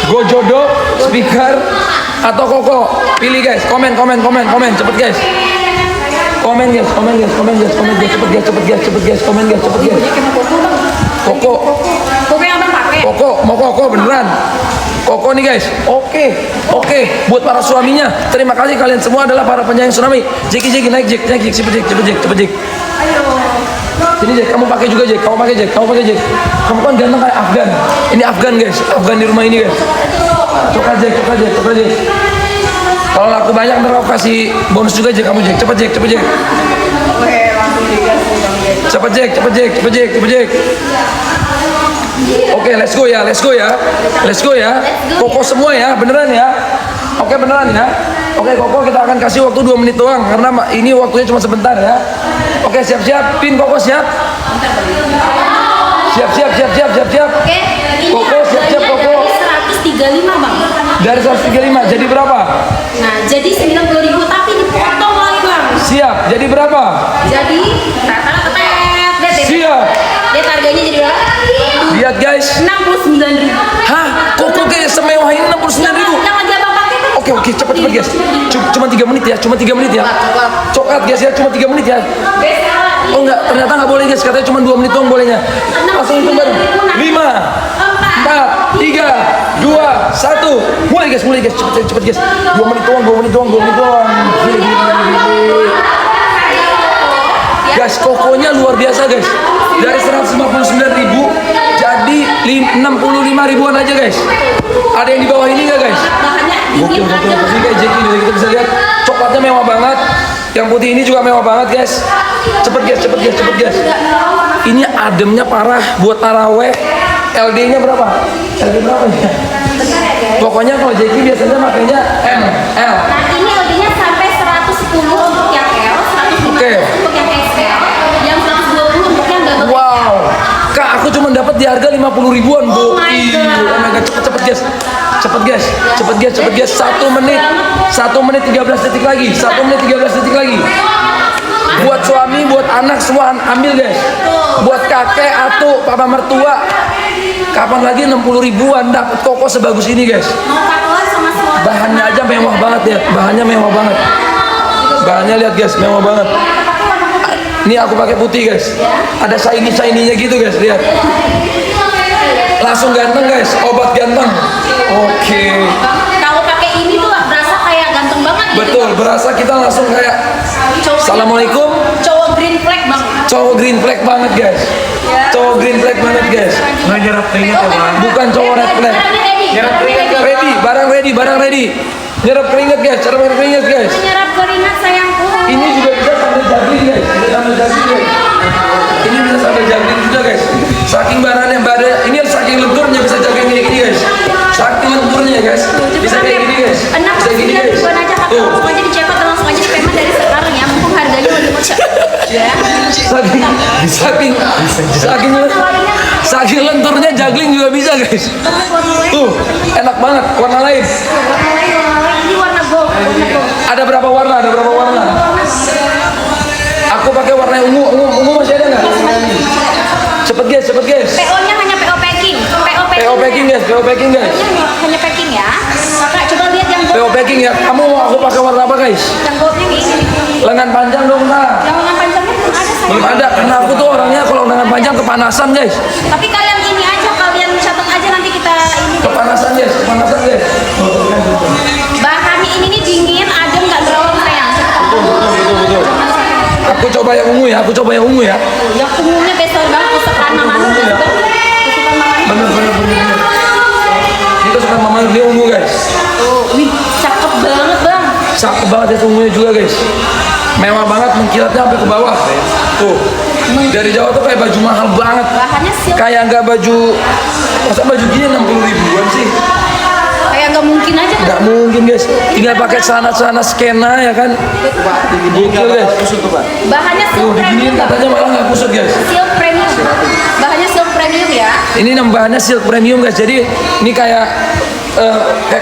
Go Jodo, speaker, atau Koko? Pilih guys. Komen, cepet guys. Komen guys, cepet guys. Koko. Koko yang abang pakai. Koko, mau Koko beneran? Koko nih guys. Oke. Buat para suaminya, terima kasih kalian semua adalah para penyayang tsunami. Jeki naik Jek, cepet Jek. Ayo. Sini Jek, kamu pakai juga Jek. Kamu pakai Jek. Kamu kan ganteng kayak Afgan. Ini Afgan guys, Afgan di rumah ini guys. Coba Jek. Kalau laku banyak ntar aku kasih bonus juga Jek kamu Jek. Cepet Jek. Oke, langsung dikasih. Cepet Jek. Oke, let's go ya. Koko semua ya, beneran ya. Oke, beneran ya. Oke, Koko kita akan kasih waktu 2 menit doang karena ini waktunya cuma sebentar ya. Oke, siap. Pin Koko siap. Siap. Oke, ini Koko siap Koko. dari 135 bang. Dari 135 jadi berapa? Nah, jadi 90.000 tapi dipotong lagi bang. Siap. Jadi berapa? Jadi Siap. Lihat harganya jadi berapa? Lihat guys. 69.000. Hah? Koko kayak semewah ini 69.000. Yang lagi abang pakai tuh. Oke, cepet guys. Cuma 3 menit ya. Coklat guys ya, cuma 3 menit ya. Oh enggak, ternyata nggak boleh guys. Katanya cuma 2 menit doang bolehnya. Langsung hitung baru. 5, 4, 3, 2, 1. Mulai guys. Cepet guys. 2 menit doang. Gini. Guys, Kokonya luar biasa guys. Dari 159.000 jadi 65.000-an aja guys. Ada yang di bawah ini nggak guys? Gokil. Ini kayak Jeki nih, kita bisa lihat coklatnya mewah banget. Yang putih ini juga mewah banget guys. Cepet guys. Ini ademnya parah buat taraweh. LD-nya berapa? LD berapa ya? Pokoknya kalau Jeki biasanya makanya M, L. Nah, ini LD-nya sampai 110 untuk yang L, 150 Oke. untuk yang XL, yang 120 untuk yang double Wow, Kak, aku cuma dapat di harga 50.000-an, Oh my God. cepet guys. 1 menit 13 detik lagi. Buat suami, buat anak semua ambil guys. Buat kakek, atu, papa mertua. Kapan lagi 60.000-an dapat Koko sebagus ini guys. Mau pakai sama semua. Bahannya aja mewah banget ya. Bahannya lihat guys, mewah banget. Ini aku pakai putih guys. Ada shiny-nya gitu guys, lihat. Langsung ganteng guys, obat ganteng. Oke. Kalau pakai ini tuh berasa kayak ganteng banget gitu. Betul, berasa kita langsung kayak Assalamualaikum. Cowok green flag bang. Cowok green flag banget guys. Ngejarap keringat ya bang. Bukan cowok red flag. Barang ready. Nyerap keringat guys. Menyerap keringat sayangku. Ini juga bisa sambil juggling guys. Ini bisa sambil juggling juga guys. Saking bahannya ini saking lenturnya bisa juggling kayak gini guys. Saking lenturnya guys. Bisa kayak gini guys. Bisa gini guys. Aja kakak Tuh. langsung aja dicepat dan langsung aja dipayment dari sekarang ya. Mumpung harganya lagi murah. Ya. Saking lenturnya juggling juga bisa guys. Tuh, enak banget. Warna lain. Ini warna gold. Ada berapa warna? Aku pakai warna ungu masih ada nggak? Cepet guys. PO-nya hanya PO packing. PO packing guys. Hanya packing ya. Kakak coba lihat yang PO gold. packing ya. Kamu mau aku pakai warna apa guys? Yang goldnya kayak ini. Lengan panjang dong nah. Yang lengan panjangnya belum ada sayang. Belum ada karena aku tuh orangnya kalau lengan panjang kepanasan guys. Tapi kalian ini aja, kalian catat aja nanti kita ini. Kepanasan guys. Bahannya ini nih dingin, adem, nggak berawal sayang. Betul. Aku coba yang ungu ya. Yang umumnya besar banget kesukaan mama lu. Kesukaan mama lu. Bener. Itu suka mama dia ungu guys. Wih, cakep banget bang. Cakep banget ya ungunya juga guys. Mewah banget, mengkilatnya sampai ke bawah. Tuh. Dari jauh tuh kayak baju mahal banget. Bahannya silk. Kayak nggak masa baju gini 60.000-an sih? Kayak nggak mungkin aja kan? Nggak mungkin guys. Tinggal pakai celana skena ya kan? Gokil guys. Bahannya Tuh, silk diginiin premium. Bang. katanya malah nggak kusut guys. Silk premium. Bahannya silk premium ya. Ini bahannya silk premium guys. Jadi ini kayak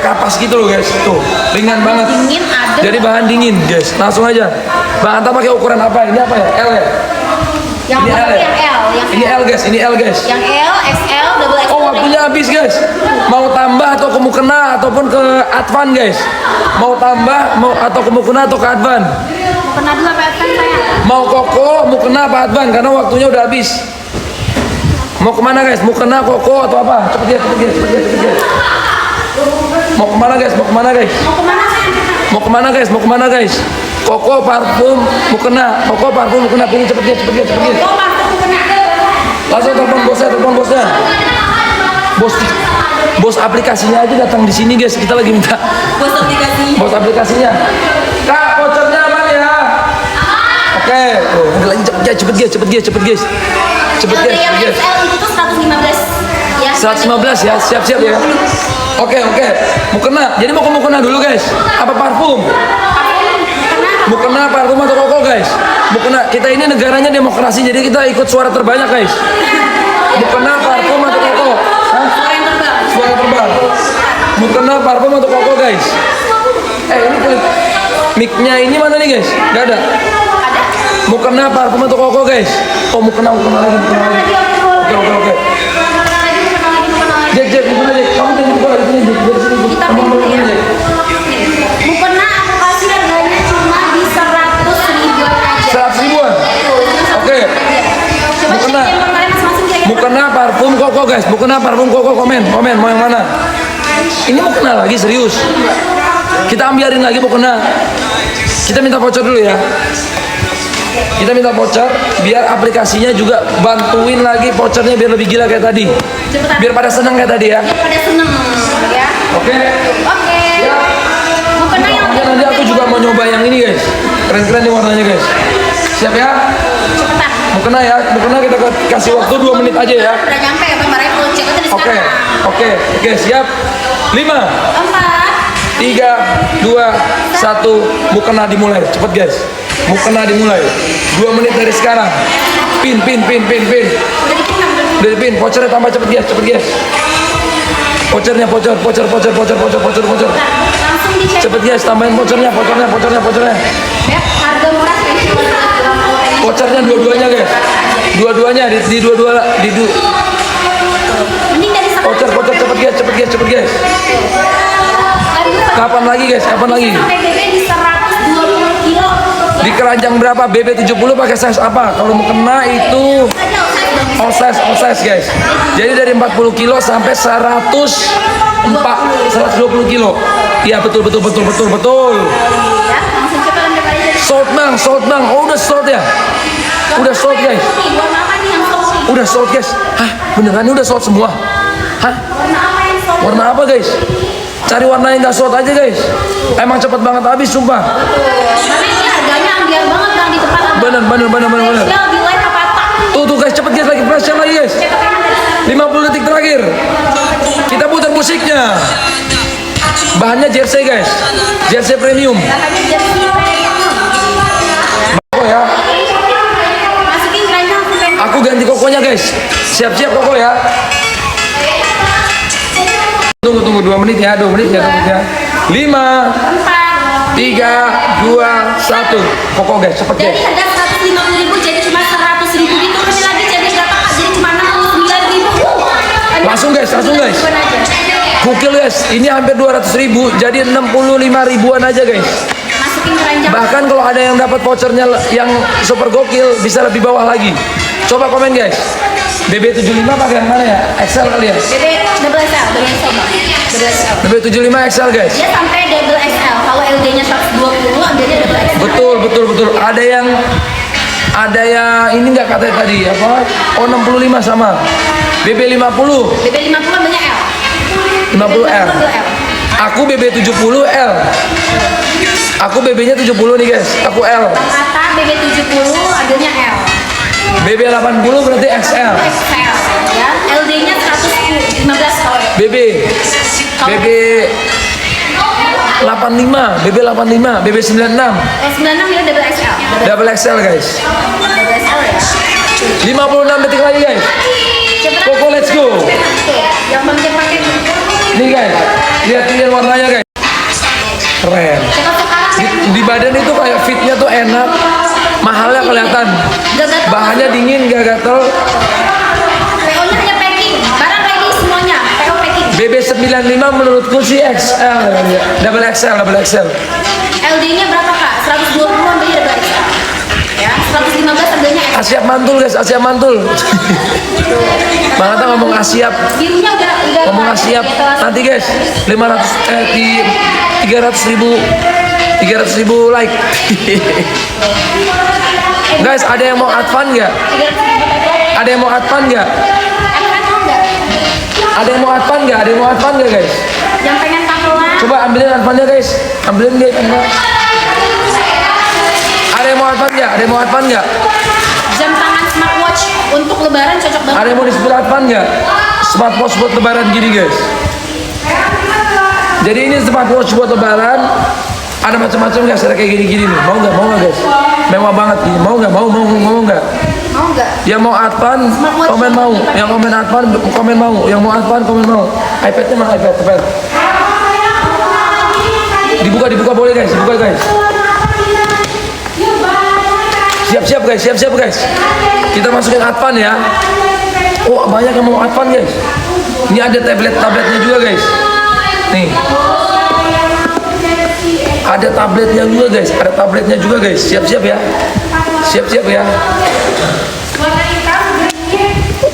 kapas gitu loh guys. Tuh, ringan banget. Dingin, adem. Jadi bahan dingin guys. Langsung aja. Bang Anta pakai ukuran apa? Ini apa ya? L ya? Yang Ini apa? L ya? Yang L. Ini L guys. Yang L, XL, double XL. Oh, waktunya habis guys. Mau tambah atau kamu mukena ataupun ke advan guys? Mau tambah, mau atau ke mukena atau ke advan? Pernah dulu apa kan saya? Mau koko, mukena apa advan? Karena waktunya udah habis. Mau kemana guys? Mukena, koko atau apa? Cepet ya. Mau kemana guys? Mau kemana saya? Mau kemana guys? Koko, parfum, mukena. Koko, parfum, mukena. Pilih cepet ya. Oh, parfum kena. Langsung telepon bosnya. Bos aplikasinya aja datang di sini guys. Kita lagi minta bos aplikasinya. Kak, vouchernya aman ya? Oke. Oh, lagi cepet guys. Yang XL itu tuh 115 ya. 115 ya, siap ya. Oke. Mukena. Jadi mau ke mukena dulu guys. Apa parfum? Mukena, parfum atau koko guys? Mukena. Kita ini negaranya demokrasi, jadi kita ikut suara terbanyak guys. Mukena, parfum atau koko? Hah? Suara terbang. Mukena, parfum atau koko guys? Ini kulit mic-nya ini mana nih guys? Gak ada. Mukena, parfum atau koko guys? Oh mukena lagi. Oke. Jack, mukena Jack. Kamu jangan buka lagi sini Jack. Dari sini Jack. Kamu mukena Jack. Mukena aku kasih harganya cuma di 100.000 aja. 100.000-an. Oke. Mukena. Mukena, parfum, koko guys. Mukena, parfum, koko. Komen. Mau yang mana? Ini mukena lagi serius. Kita ambilin lagi mukena. Kita minta voucher dulu ya. Kita minta voucher biar aplikasinya juga bantuin lagi vouchernya biar lebih gila kayak tadi. Biar pada seneng kayak tadi ya. Pada seneng ya. Oke. Ya. Mukena yang Nanti aku juga mau nyoba yang ini guys. Keren nih warnanya guys. Siap ya? cepetan. Mukena kita kasih waktu 2 menit aja ya. Udah nyampe ya Bang Marai cek aja di sekarang. Oke, siap. 5, 4 3, 2, 1. Mukena dimulai. Cepet guys. Mukena dimulai. 2 menit dari sekarang. Pin. Udah dipin. Vouchernya tambah cepet guys. Vouchernya. langsung dicek. Cepet guys, tambahin vouchernya. Ya, harga murah spesial. Vouchernya dua-duanya guys. Dua-duanya di dua-dua Mending dari voucher cepet guys. Kapan lagi guys? Sampai BB di 120 kilo. Di keranjang berapa? BB 70 pakai size apa? Kalau mau kena itu all size guys. Jadi dari 40 kilo sampai 120 kilo. Iya betul. Ya, langsung cepat ambil aja. Sold bang. Oh udah sold ya? Udah sold guys. Warna apa nih yang sold? Udah sold guys. Hah? Beneran ini udah sold semua? Hah? Warna apa yang sold? Warna apa guys? Cari warna yang gak sold aja guys. Emang cepet banget habis sumpah. Karena ini harganya ambiar banget Bang di tempat Abang. Bener. Spesial di live apa tak? Tuh guys cepet guys lagi flash lagi guys. Cek ke kanan dari sekarang. 50 detik terakhir. Kita putar musiknya. Bahannya jersey guys. Jersey premium. Bahannya jersey premium. Oh ya. Masukin keranjang langsung pengen. Aku ganti kokonya guys. Siap-siap koko ya. Tunggu 2 menit ya. 5, 4, 3, 2, 1. Koko guys, cepet Jadi guys. harga 150.000 jadi cuma 100.000 gitu. Ini lagi jadi berapa Kak? Jadi cuma 69.000. Langsung guys. Gokil guys. Ini hampir 200.000. Jadi 65.000-an aja guys. Masukin keranjang. Bahkan kalau ada yang dapat vouchernya yang super gokil bisa lebih bawah lagi. Coba komen guys. BB75 pakai yang mana ya? XL kali ya? BB double XL, double XL Bang. Double XL. BB75 XL guys. Dia sampai double XL. Kalau LD-nya 120, ambilnya double XL. Betul. Ada yang ini nggak katanya tadi apa? Oh 65 sama. BB50. BB50 ambilnya L. 50L. Double L. Aku BB70L. Aku BB-nya 70 nih guys. Aku L. Bang Kata BB70 ambilnya L. BB80 berarti XL. XL ya. LD-nya 115 kalau. BB 85, BB96, BB96. 96 ini double XL. Double XL guys. Double XL ya. 56 detik lagi guys. Cepetan. Koko let's go. Tuh, yang Bang Jack pakai. Nih guys. Lihat warnanya guys. Keren. Cepat sekarang. Di badan itu kayak fitnya tuh enak. Mahalnya kelihatan. Bahannya dingin, gak gatel. PO-nya hanya packing. Barang ready semuanya. PO packing. BB95 menurutku sih XL, double XL. LD-nya berapa kak? 120-an beli double XL. Ya, 115 harganya XL. Asiap mantul guys, Asiap mantul. Bang Ata ngomong Asiap. Birunya udah Ngomong Asiap. Nanti guys, 300.000 like. Guys, ada yang mau advan nggak? Ada yang mau advan nggak? Ada yang mau advan nggak? Ada yang mau advan nggak guys? Yang pengen takelan. Coba ambilin advannya guys. Ambilin guys. Ada yang mau advan nggak? Ada yang mau advan nggak? Jam tangan smartwatch untuk lebaran cocok banget. Ada yang mau di-spill advan nggak? Smartwatch buat lebaran gini guys. Jadi ini smartwatch buat lebaran. Ada macam-macam guys. Ada kayak gini-gini nih. Mau nggak? Mau nggak guys? Mewah banget gini. Mau nggak? Mau nggak? Mau nggak? Yang mau advan, komen mau. Yang komen advan, komen mau. Yang mau advan, komen mau. iPad-nya mana iPad? Dibuka boleh guys. Dibuka guys. Siap guys. Kita masukin advan ya. Oh banyak yang mau advan guys. Ini ada tabletnya juga guys. Nih. Ada tabletnya juga guys. Siap-siap ya.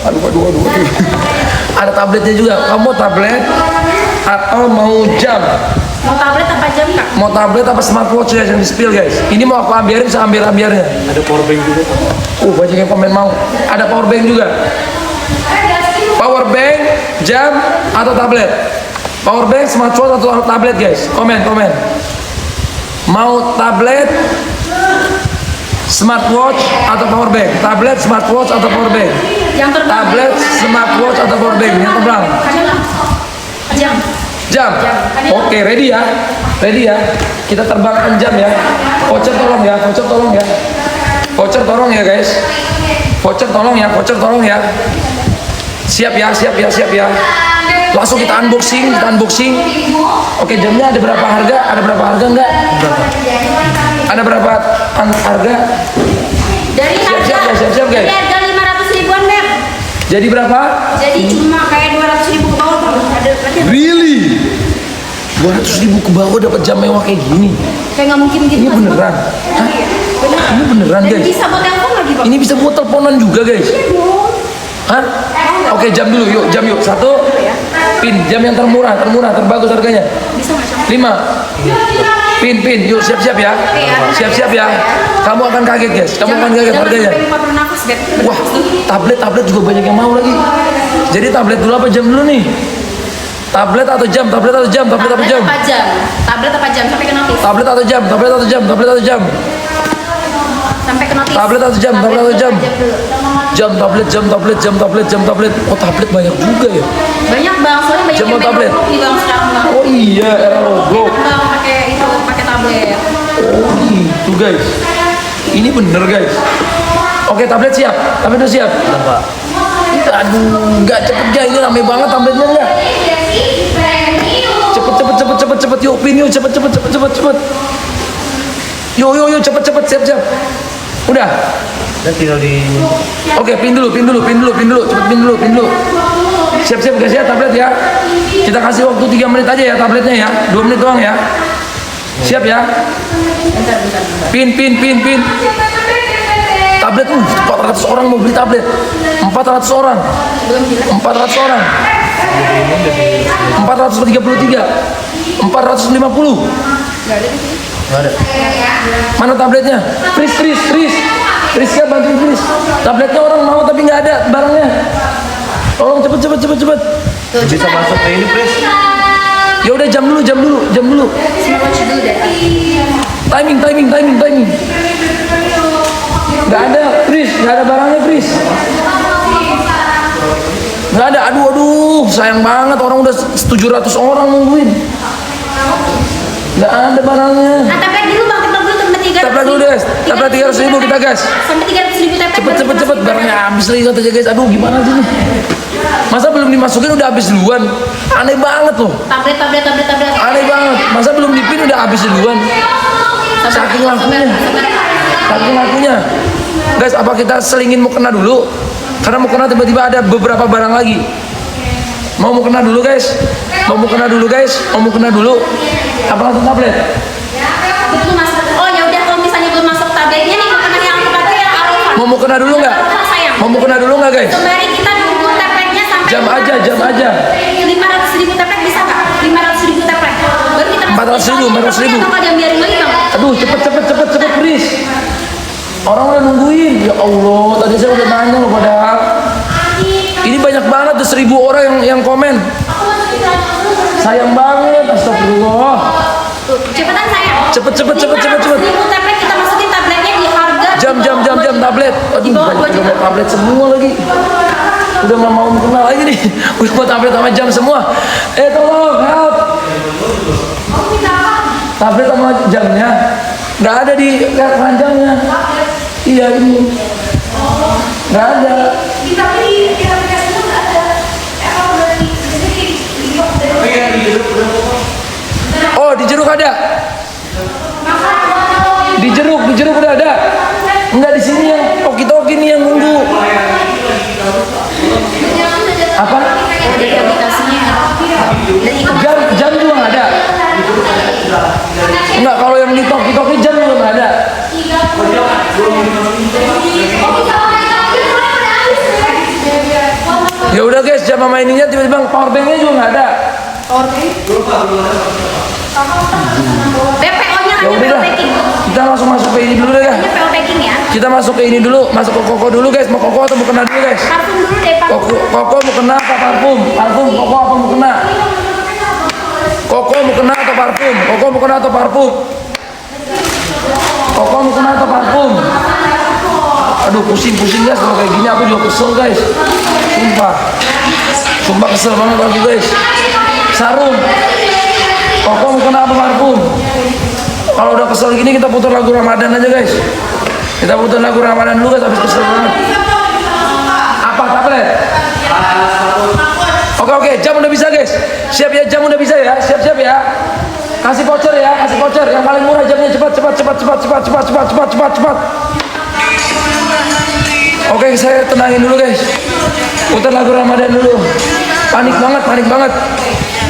Aduh. Ada tabletnya juga. Kamu tablet atau mau jam? Mau tablet apa jam kak? Mau tablet apa smartwatch guys yang di-spill guys? Ini mau aku ambiarin bisa ambiar-ambiarnya. Ada power bank juga. Banyak yang komen mau. Ada power bank juga. Power bank, jam atau tablet? Power bank, smartwatch atau tablet guys? Komen. Mau tablet, smartwatch atau power bank? Tablet, smartwatch atau power bank? Yang terbang. Tablet, smartwatch atau power bank? Yang terbang. Jam. Oke, ready ya. Kita terbangkan jam ya. Voucher tolong ya. Voucher tolong ya guys. Voucher tolong ya. Siap ya. Langsung kita unboxing. Oke, jamnya ada berapa harga? Enggak? Ada berapa harga? Dari Siap guys. Dari harga 500 ribuan Beb. Jadi berapa? Jadi cuma kayak 200 ribu ke bawah tuh. Ada berarti Really? 200.000 ke bawah dapat jam mewah kayak gini. kayak nggak mungkin gitu. Ini Mas. beneran. Hah? Ini beneran Dan guys. bisa buat telepon lagi Bang. Ini bisa buat teleponan juga guys. Hah? Oke, jam dulu yuk. Satu. Pin, jam yang termurah, terbagus harganya. Bisa nggak sama? 5. Pin, yuk siap-siap ya. Siap-siap ya. Kamu akan kaget guys. Kaget harganya. Sampai 40 nafas Beb. Wah, tablet juga banyak yang mau lagi. Jadi tablet dulu apa jam dulu nih? Tablet atau jam? Tablet apa jam? Sampai ke notis. Tablet atau jam? Sampai ke notis. Tablet atau jam? dulu. Jam, tablet. Oh, tablet banyak juga ya. Banyak Bang, soalnya banyak Jam yang atau tablet? Roblox nih Bang sekarang Bang. Oh iya, era Roblox. Bang pakai tablet. Oh gitu guys. Ini bener guys. Oke, tablet siap. Tablet udah siap. Pak. Aduh, nggak cepet ya. Ini rame banget tabletnya nggak? Cepet. Yuk, pin yuk. Cepet. Yuk, cepet. Siap. Udah. Dan tinggal di Oke, pin dulu. Cepet pin dulu. Siap guys ya, tablet ya. Kita kasih waktu 3 menit aja ya tabletnya ya. 2 menit doang ya. Siap ya. Pin. Tablet 400 orang mau beli tablet. 400 orang. 433. 450. nggak ada. Mana tabletnya? Pris kan bantuin Pris. Tabletnya orang mau tapi nggak ada barangnya. Tolong cepet. Bisa masuk ke ini, Pres. Ya udah jam dulu. Smartwatch dulu deh. Timing. Nggak ada, Pris. Nggak ada barangnya, Pris. Nggak ada. Aduh, sayang banget orang udah 700 orang nungguin. Nggak ada barangnya. Tablet dulu Bang, Tablet dulu deh. Tablet 300.000 kita gas. Sampai 300.000 tablet. Cepet barangnya habis lagi katanya guys. Aduh gimana sih ini? Masa belum dimasukin udah habis duluan? Aneh banget loh. Tablet. Aneh banget. Masa belum dipin udah habis duluan? Saking lakunya. Guys, apa kita selingin mukena dulu? Karena mukena tiba-tiba ada beberapa barang lagi. Mau kena dulu guys. Mau kena dulu guys. Mau kena dulu. Apa langsung tablet? Belum masuk. Oh ya udah kalau misalnya belum masuk tabletnya nih makanan yang aku pakai yang Arofah. Mau kena dulu nggak? Arofah sayang. Mau kena dulu nggak guys? Sembari kita nunggu tabletnya sampai Jam aja. 500.000 tablet bisa nggak? 500.000 tablet. Baru kita 400.000. Atau ada yang biarin lagi bang? Aduh, cepet please. Orang udah nungguin. Ya Allah, tadi saya udah nanya loh padahal. Ini banyak banget tuh 1.000 orang yang komen. Sayang banget, astagfirullah. Tuh, cepetan sayang. Cepet. 500.000 tablet kita masukin tabletnya di harga Jam tablet. Aduh, Di bawah banyak 2 juta. tablet semua lagi. Udah mau kenal lagi nih. Udah mau tablet sama jam semua. Tolong help. Tablet sama jamnya nggak ada di keranjangnya. Iya ini nggak ada. Oh di jeruk ada. Di jeruk udah ada. Enggak di sini yang toki nih yang nunggu. Apa? dari aplikasinya. Dan Jam juga nggak ada. Enggak, kalau yang di toki jam juga nggak ada. Ya udah guys, jam sama ininya tiba-tiba powerbanknya juga nggak ada. BPO-nya Ya hanya udah PO dah. packing. Kita langsung masuk ke ini dulu deh ya. Hanya PO packing ya. Kita masuk ke ini dulu, masuk ke koko dulu guys. Mau koko atau mau kena dulu guys? Parfum dulu deh parfum. Koko mau kena apa parfum? Koko apa mau kena? Koko mau kena atau parfum? Koko mau kena atau parfum? Koko mau kena atau parfum? Aduh pusing guys, kalau kayak gini aku juga kesel guys. Sumpah kesel banget lagi guys. Sarung. Koko mau kena apa parfum? Kalau udah kesel gini kita putar lagu Ramadan aja guys. Kita putar lagu Ramadan dulu guys, habis kesel banget. Apa tablet? Oke, jam udah bisa guys. Siap ya, jam udah bisa ya. Siap ya. Kasih voucher ya, Yang paling murah jamnya cepat. Oke, saya tenangin dulu guys. Putar lagu Ramadan dulu. Panik banget.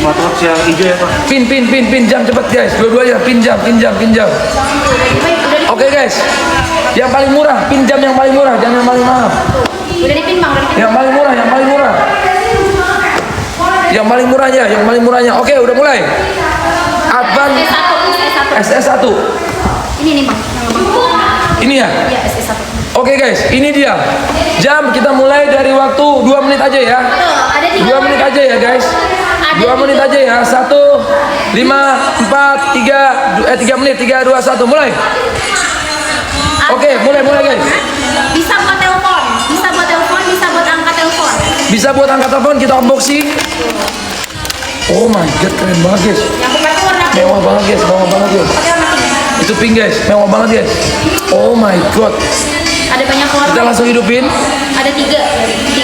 Motor yang hijau ya Pak. Pin jam cepat guys. Dua-duanya pin jam. Oke guys. Yang paling murah, pin jam yang paling murah, jangan yang paling mahal. Udah dipin bang, udah dipin. Yang paling murah. Yang paling murahnya. Oke, udah mulai. Advan SS1. Ini nih bang. Ini ya. Iya SS1. Oke guys, ini dia. Jam kita mulai dari waktu 2 menit aja ya. Ada 2 menit aja ya guys. 2 menit aja ya. 1, 5, 4, 3 menit. 3, 2, 1 mulai. Oke, mulai guys. Bisa buat telepon, bisa buat angkat telepon. Bisa buat angkat telepon, kita unboxing. Oh my god, keren banget guys. Yang aku pakai warna pink. Mewah banget guys. Pakai warna pink. Itu pink guys, mewah banget guys. Oh my god. Ada banyak warna. Kita langsung hidupin. Ada 3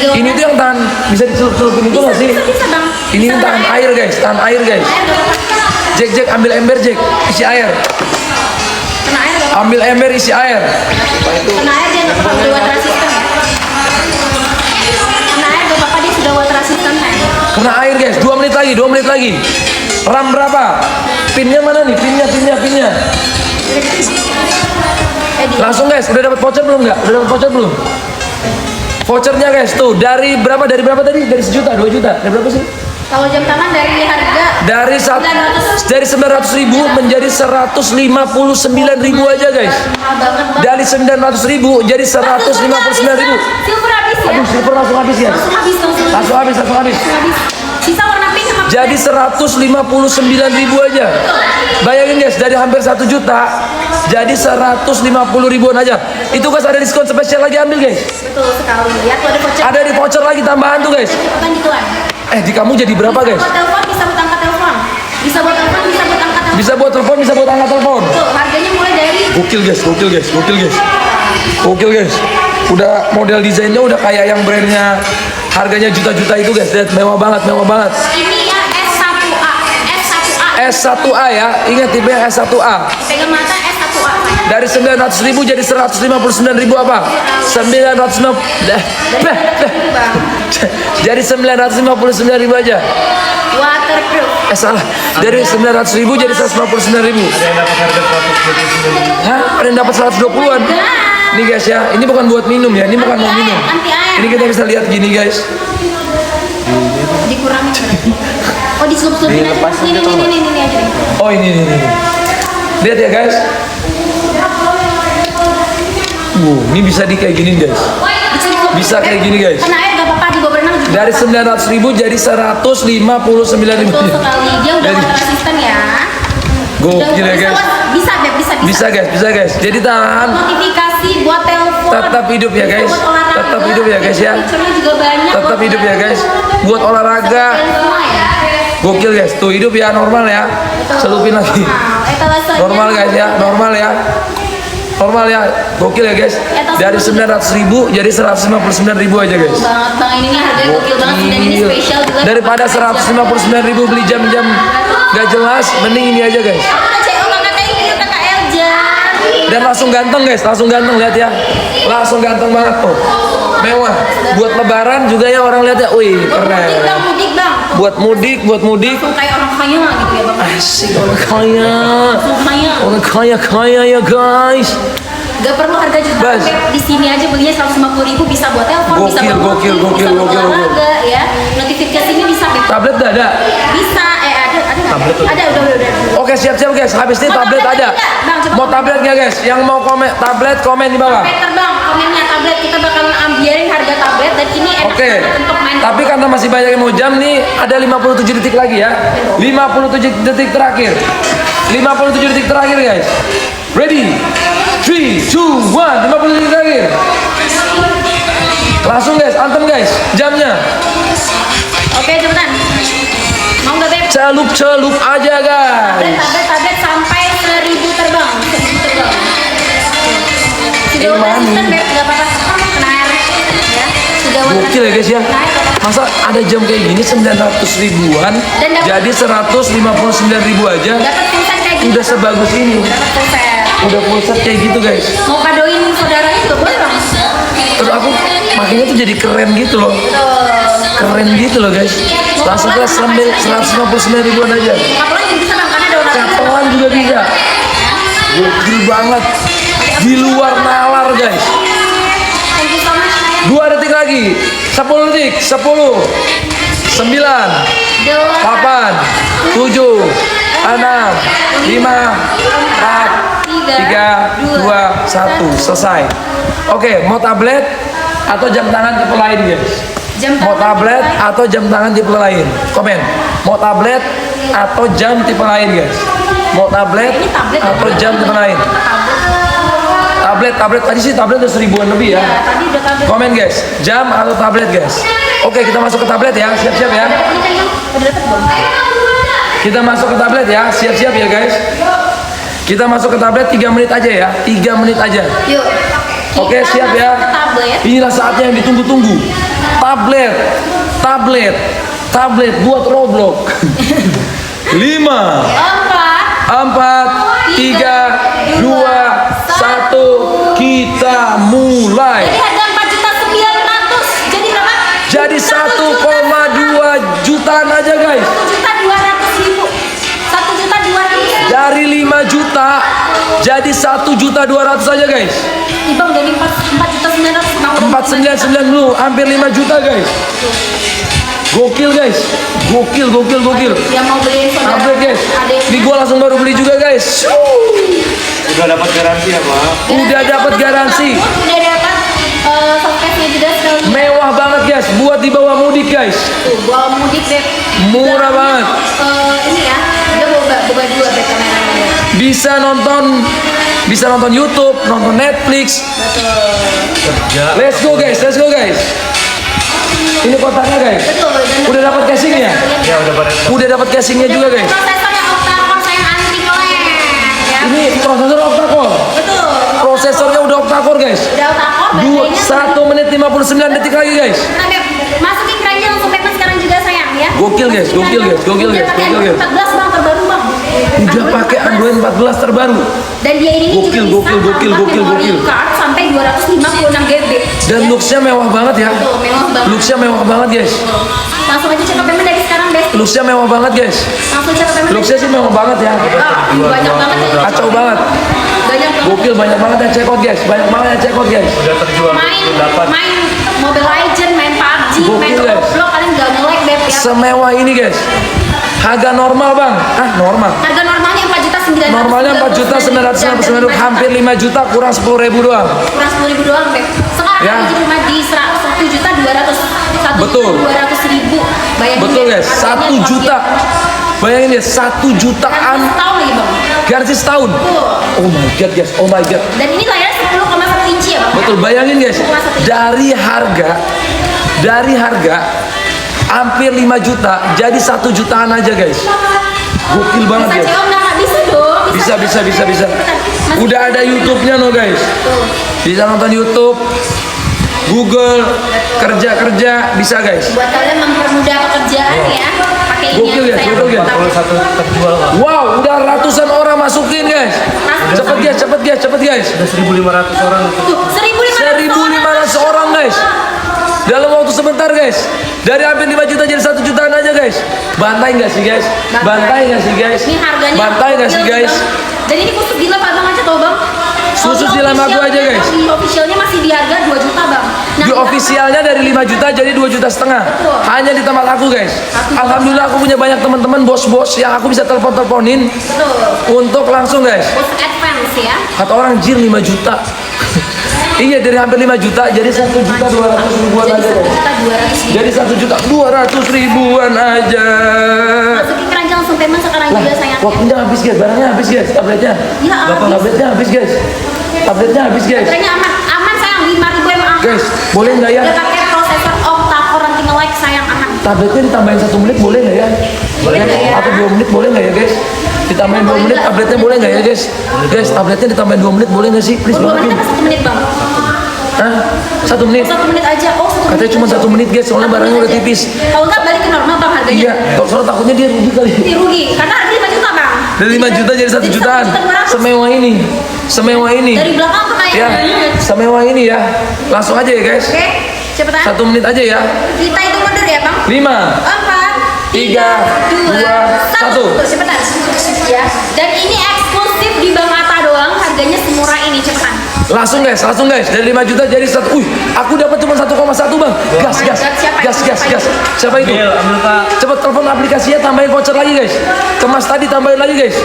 warna. Ini tuh yang tahan, bisa dicelupin itu nggak sih? Bisa bang. Ini yang tahan air guys, Air gak apa-apa. Jack, ambil ember Jack, isi air. Kena air gak apa-apa. Ambil ember isi air. Kena air dia nggak apa-apa, udah water resistant ya. Kena air gak apa-apa, dia sudah water resistant kan. Kena air guys, 2 menit lagi. RAM berapa? Pinnya mana nih? Pinnya. Langsung guys, udah dapat voucher belum nggak? Udah dapat voucher belum? Vouchernya guys tuh dari berapa tadi? Dari 1 juta, 2 juta. Dari berapa sih? Kalau jam tangan dari harga Dari 900.000 menjadi 159.000 aja guys. mahal banget bang. Dari 900.000 jadi 159.000. Silver habis ya. Aduh, silver langsung habis ya. Langsung habis. Sisa warna pink sama Jadi 159.000 aja. Bayangin guys, dari hampir 1 juta jadi 150 ribuan aja. Itu guys ada diskon spesial lagi, ambil guys. betul sekali. Lihat tuh ada voucher. Ada di voucher lagi tambahan tuh guys. Cepetan gituan. Di kamu jadi berapa guys? Buat telepon bisa buat angkat telepon. Bisa buat telepon, bisa buat angkat telepon. Bisa buat telepon, bisa buat angkat telepon. Tuh, harganya mulai dari Gokil guys. Udah model desainnya udah kayak yang brandnya harganya juta-juta itu guys. Lihat, mewah banget. ini ya S1A. S1A ya, ingat tipe S1A. Pegang mata S1A. Dari 900.000 jadi 159.000 apa? 950. Jadi 959.000 aja. Waterproof. Salah. Dari 900.000 jadi 159.000. Hah? Ada yang dapat 120-an. Nih guys ya, ini bukan buat minum ya, ini bukan mau minum. Ini kita bisa lihat gini guys. Dikurangin berarti. Oh, disurup-surupin aja. Dilepas aja, Ini aja. Oh ini. Lihat ya guys. Ini bisa di kayak gini guys. Bisa kayak gini guys. Kena air gak apa-apa, juga berenang juga. Dari 900.000 jadi 159.000. Betul sekali. Dia udah Jadi- water resistant ya. Gokil ya guys. Bisa, Beb, bisa. Bisa guys. Jadi tahan. Notifikasi buat telepon. Tetap hidup ya, guys. Bisa buat olahraga. Tetap hidup ya, guys, ya. Fiturnya juga banyak. Tetap hidup ya guys. Buat olahraga. Semua ya. Gokil guys. Tuh hidup ya normal ya. Celupin lagi. Etalasenya Normal guys ya. Normal ya. Normal ya. Gokil ya guys. Dari 900.000 jadi 159.000 aja guys. banget bang, ini nih harganya gokil banget sih, dan ini Gokil. spesial juga. Daripada 159.000 beli jam-jam gak jelas, mending ini aja guys. Aku udah cek kakak ini kakak Elja. Dan langsung ganteng guys, langsung ganteng, lihat ya. Langsung ganteng banget tuh. Mewah. Buat lebaran juga ya orang lihat ya. Wih, Mudik bang, keren. mudik bang. Buat mudik. Langsung kayak orang kaya gitu ya bang. Asik orang kaya. Langsung kaya. Orang kaya ya guys. Gak perlu harga jutaan, Bas. Beb. Di sini aja belinya 150.000, bisa buat telepon, bisa Gokil, buat gokil, booking, gokil, bisa buat gokil, olahraga ya. Notifikasinya bisa, Beb. Tablet udah ada. Bisa, ada udah. Oke siap-siap guys. Habis ini Mau tablet tablet ada. juga? Bang, coba Mau komen. tablet nggak guys? Yang mau komen tablet komen di bawah. Peter bang, komennya tablet, kita bakalan ambilin harga tablet dan ini enak Oke, banget untuk main. tapi karena masih banyak yang mau jam nih, ada 57 detik lagi ya. 57 detik terakhir. 57 detik terakhir guys. Ready? 3, 2, 1. 50 detik terakhir. Langsung guys, antem guys, jamnya. Oke, cepetan. Mau nggak, Beb? Celup aja guys. Tablet sampai 1000 terbang. 1000 terbang. Sudah water Mami. resistant, Beb, nggak apa-apa. Kena air ya. Sudah water Gokil ya guys ya. resistant. Kena air, nggak apa-apa. Masa ada jam kayak gini 900 ribuan, Dan dapat- jadi 159.000 aja. Dapat pulsa kayak gitu. Udah sebagus ini. Dapat pulsa. Udah pulset kayak gitu guys. Mau kadoin saudaranya juga boleh bang. Terus aku makanya tuh jadi keren gitu loh. Keren gitu loh guys. Langsung ke 159.000-an aja. Kapelan juga bisa bang, karena ada warna biru. Kapelan juga bisa. Gokil banget. Di luar nalar guys. Thank you so much. 2 detik lagi. 10 detik. 10 9 8 7 6 5 4 3 2 1 selesai. Oke, mau tablet atau jam tangan tipe lain guys? Mau tablet atau jam tangan tipe lain? Komen. Mau tablet atau jam tipe lain guys? Mau tablet atau jam tipe lain? Tablet tadi sih tablet udah 1000-an lebih ya. Tadi udah tablet. Komen guys, jam atau tablet guys? Oke, kita masuk ke tablet ya, siap-siap ya. Ini kan bang, udah dapet belum? Kita masuk ke tablet ya, siap-siap ya guys. Kita masuk ke tablet 3 menit aja ya, 3 menit aja. Yuk. Oke, Kita siap ya. masuk ke tablet. Inilah saatnya yang ditunggu-tunggu. Tablet buat Roblox. 5, 4, 3, 2, 1, kita mulai. Jadi harga 4.900.000. Jadi berapa? Jadi 1,2 jutaan aja guys. 1.200.000. 1.200.000. Dari 5 juta jadi 1.200.000 aja guys. Ibang dari 4.900.000. 499 dulu, hampir 5 juta guys. Gokil guys. Gokil. Yang mau beliin saudara. Tablet guys. Adiknya. Ini gua langsung baru beli juga guys. Udah dapat garansi ya Pak? Udah dapat garansi. Udah dapat softcase-nya juga sekali. Mewah banget guys, buat dibawa mudik guys. Tuh, bawa mudik, Beb. Murah Juga banget. Ini ya, dia boba dua, Beb, kameranya. Bisa nonton YouTube, nonton Netflix. Betul. Let's go guys. Ini kotaknya guys. Betul. Dan Udah dapat casingnya? Ya udah pada. Udah dapat casingnya juga guys. Prosesornya octa-core, sayang, anti lag ya. Ini prosesor octa-core. Betul. Prosesornya udah octa-core guys. Udah octa-core, baterainya 1 menit 59 detik lagi guys. Nah, Beb, masukin keranjang langsung payment sekarang juga sayang ya. Gokil, guys. Masukin Gokil, keranjang. guys. Gokil, Udah guys. pakai Gokil, guys. iPhone 14 bang, terbaru bang. Udah pakai Android 14 terbaru. Dan dia ini Gokil, juga bisa gokil, tambah gokil, memory gokil. card sampai 256 GB. Dan looks-nya mewah banget ya. Tuh, mewah banget. Looks-nya mewah banget guys. Langsung aja check out payment dari sekarang, Besti. Looks-nya mewah banget guys. Langsung check out payment. Looks-nya sih mewah banget ya. Banyak banget ya. Kacau banget. Banyak banget. Gokil, banyak banget yang check out guys. Banyak banget yang check out guys. Udah terjual Main, dapat. main Mobile Legends, main PUBG, main Gokil, guys. Roblox, kalian gak nge-lag, Beb, ya. Semewah ini guys. Harga normal bang. Normal. Harga normalnya 4.900.000. Normalnya 4.999.000, hampir 5 juta, kurang 10.000 doang. Kurang 10.000 doang, Beb. Sekarang Ya. cuma di 1.200.000. Betul. 1.200.000. Bayangin, Betul Beb, guys, harganya 1 luar juta. biasa. Bayangin ya, 1 jutaan Setahun lagi, Bang. garansi setahun. Tuh. Oh my god guys, oh my god. Dan ini layarnya 10,1 inci ya, Bang. Betul, bayangin guys, dari harga hampir 5 juta jadi 1 jutaan aja guys. Gokil banget Bisa guys. cewek nggak bisa dong. Bisa. Masih Udah ada YouTube-nya no guys. Tuh. Bisa nonton YouTube, Google, kerja bisa guys. Buat kalian mempermudah pekerjaan ya, pakai ini Gokil, aja, guys, saya. gokil, guys. Tapi 21 terjual Pak. Wow, udah ratusan orang masukin guys. Cepet guys. Udah 1.500 orang. tuh, 1.500 orang guys. Dalam waktu sebentar guys. Dari hampir 5 juta jadi 1 jutaan aja guys. Bantai nggak sih guys? Bantai nggak sih guys? Ini harganya Bantai nggak sih gokil, guys? Bang. Dan ini khusus di lab abang aja tau bang. Khusus Kalau di lab aku officialnya, aja, guys. Di officialnya masih di harga 2 juta bang. Nah, Di ofisialnya dari 5 juta jadi 2 juta setengah. Betul. Hanya di tempat aku guys. Alhamdulillah aku punya banyak teman-teman bos-bos yang aku bisa telepon-teleponin betul. untuk langsung guys. Post advance ya. Kata orang jir 5 juta. Iya dari hampir 5 juta jadi 1.200.000 Jadi aja guys. 1.200.000. Jadi 1.200.000 aja. Masukin keranjang langsung payment sekarang juga sayangnya. Waktunya habis guys, barangnya habis guys, tabletnya. Ya, habis. Tabletnya habis guys. Tabletnya habis guys. Baterainya aman sayang 5.000 mAh. Guys, boleh nggak ya? Udah pakai prosesor octa-core tinggal like sayang aman. Tabletnya ditambahin 1 menit boleh nggak ya? Boleh nggak ya? Atau 2 menit boleh nggak ya guys? Ditambahin 2 menit, tabletnya boleh nggak ya guys? Guys, tabletnya ditambahin 2 menit boleh nggak sih? Please 2 banget. menit apa 1 menit bang? Hah? 1 menit? 1 menit aja. Oh 1 menit. Katanya cuma 1 menit guys, soalnya 1 barangnya menit udah aja. tipis. Kalau nggak balik ke normal bang harganya. Iya, soalnya takutnya dia rugi kali. Ini rugi karena harganya 5 juta bang. Dari 5 juta jadi 1 jutaan. 1.200.000. Semewah ini. Semewah ini. Dari belakang tuh kayak. Ya, semewah ini ya. Langsung aja ya guys. Oke, cepetan. 1 menit aja ya. Kita hitung mundur ya bang. 5. 4, 3, 2, 1. Tuh, cepetan. Ya. Dan ini eksklusif di Bang Atta doang. Harganya semurah ini cepetan. Langsung guys. Dari 5 juta jadi 1. Aku dapat cuma 1,1 bang. Gas. Siapa itu? Bil, ambil Kak. Cepet telepon aplikasinya, tambahin voucher lagi guys. Kemas tadi tambahin lagi guys.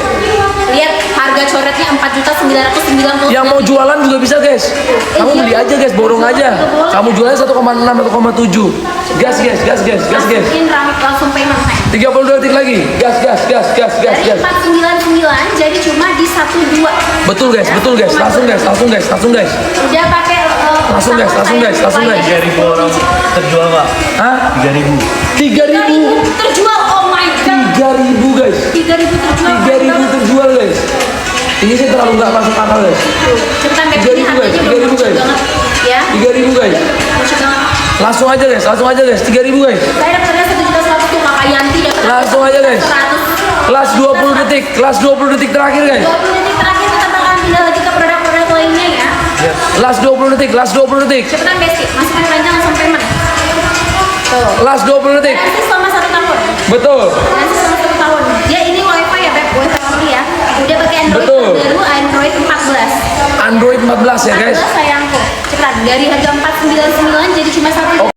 Lihat harga coretnya 4.990.000. Yang mau jualan juga bisa guys. Kamu beli aja guys, borong aja. Kamu jualnya 1,6 atau 1,7. Gas. Masukin ramik langsung payment saya. 32 detik lagi. Gas. Dari 499 jadi cuma di 12. Betul guys. Langsung guys. Udah pakai Langsung guys. 3.000 orang terjual Pak. Hah? 3.000. 3.000. terjual. Oh my god. 3.000 guys. 3.000 terjual. 3.000 terjual guys. Ini sih terlalu nggak masuk akal guys. Cepetan Beb, 3.000 ini harganya guys, udah 3.000 murah guys. banget ya. 3.000 guys. Murah banget. Langsung aja guys. 3.000 guys. Saya dapatnya 1.100.000 tuh Kakak Yanti dapat. Langsung aja, guys. 100. Kelas 20 detik terakhir guys. 20 detik terakhir kita bakalan pindah lagi ke produk-produk lainnya ya. Last 20 detik. Cepetan Besti, masukin keranjang langsung payment. Tuh. Last 20 detik. Garansi selama 1 tahun. Betul. Garansi selama 1 tahun. Dia ini wifi ya Beb, wifi only ya. Udah pakai Android Betul. terbaru, Android 14. Android 14 ya guys. 14 sayangku. Cepetan, dari harga 499 jadi cuma 1 juta.